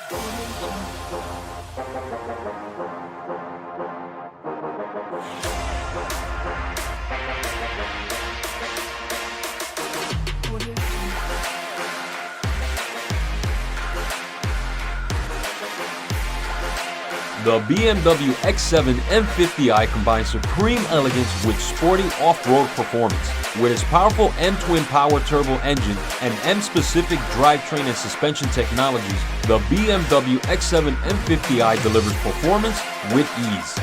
The BMW X7 M50i combines supreme elegance with sporty off-road performance. With its powerful M-twin power turbo engine and M-specific drivetrain and suspension technologies, the BMW X7 M50i delivers performance with ease.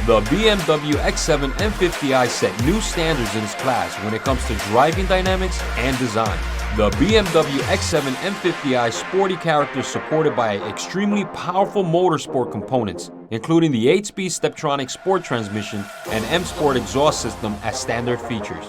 The BMW X7 M50i set new standards in its class when it comes to driving dynamics and design. The BMW X7 M50i sporty character is supported by extremely powerful motorsport components, including the 8-speed Steptronic sport transmission and M Sport exhaust system as standard features.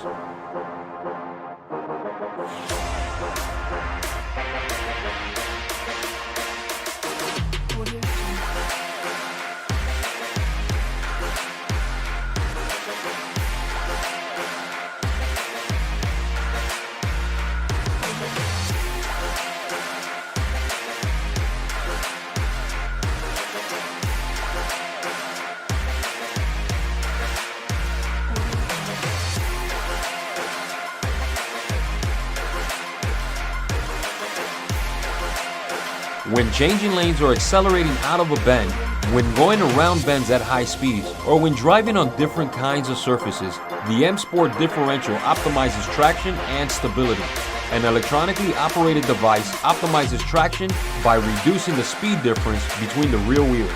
When changing lanes or accelerating out of a bend, when going around bends at high speeds, or when driving on different kinds of surfaces, the M Sport differential optimizes traction and stability. An electronically operated device optimizes traction by reducing the speed difference between the rear wheels.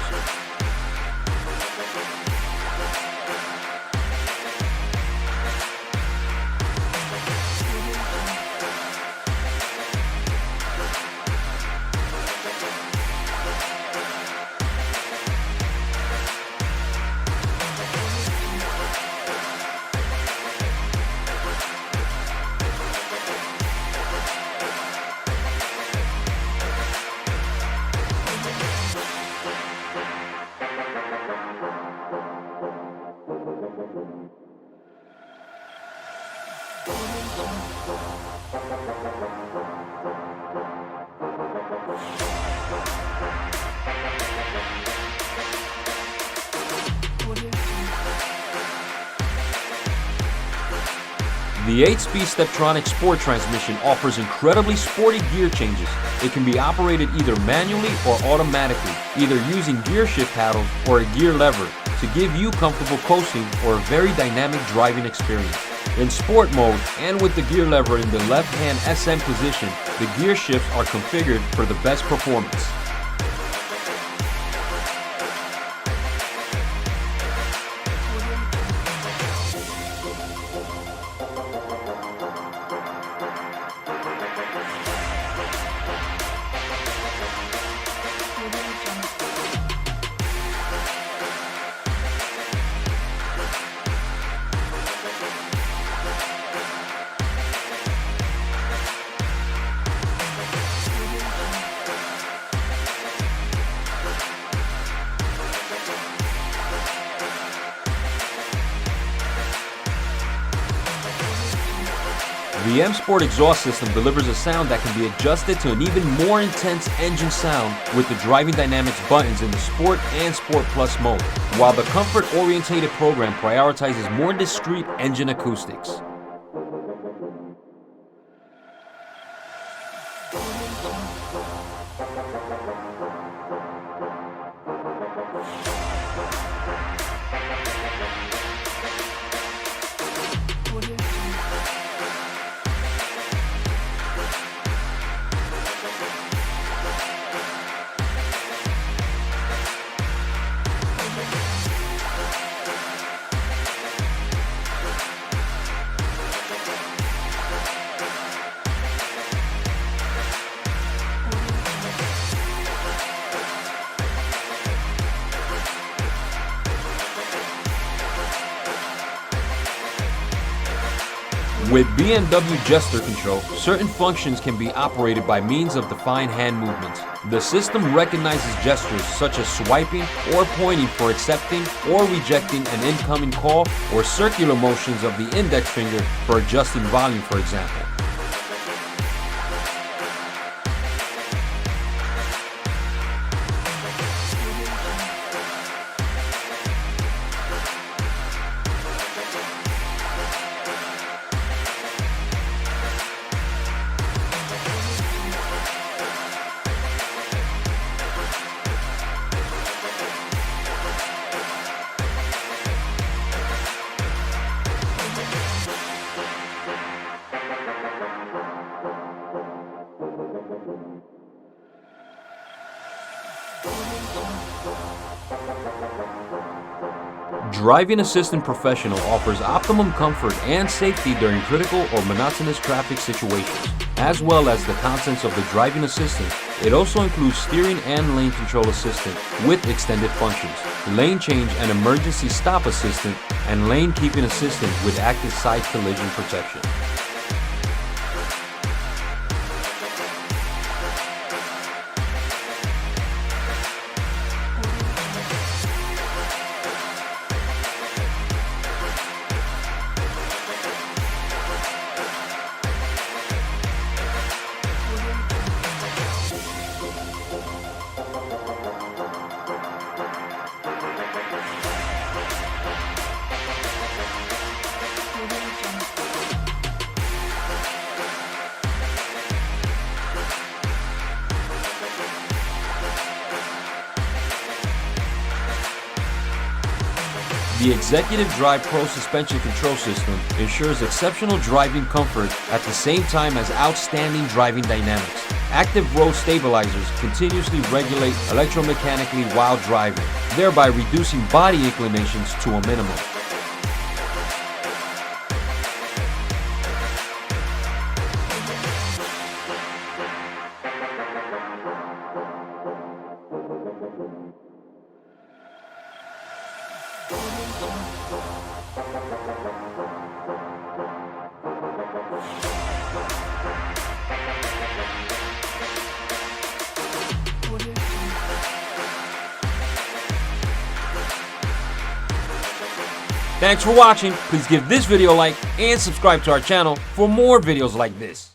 The 8-speed Steptronic sport transmission offers incredibly sporty gear changes. It can be operated either manually or automatically, either using gear shift paddles or a gear lever to give you comfortable coasting or a very dynamic driving experience. In sport mode and with the gear lever in the left-hand SM position, the gear shifts are configured for the best performance. The M Sport exhaust system delivers a sound that can be adjusted to an even more intense engine sound with the driving dynamics buttons in the Sport and Sport Plus mode, while the comfort-orientated program prioritizes more discreet engine acoustics. With BMW gesture control, certain functions can be operated by means of defined hand movements. The system recognizes gestures such as swiping or pointing for accepting or rejecting an incoming call, or circular motions of the index finger for adjusting volume, for example. Driving Assistant Professional offers optimum comfort and safety during critical or monotonous traffic situations. As well as the contents of the Driving Assistant, it also includes steering and lane control assistant with extended functions, lane change and emergency stop assistant, and lane keeping assistant with active side collision protection. The Executive Drive Pro suspension control system ensures exceptional driving comfort at the same time as outstanding driving dynamics. Active road stabilizers continuously regulate electromechanically while driving, thereby reducing body inclinations to a minimum. Thanks for watching. Please give this video a like and subscribe to our channel for more videos like this.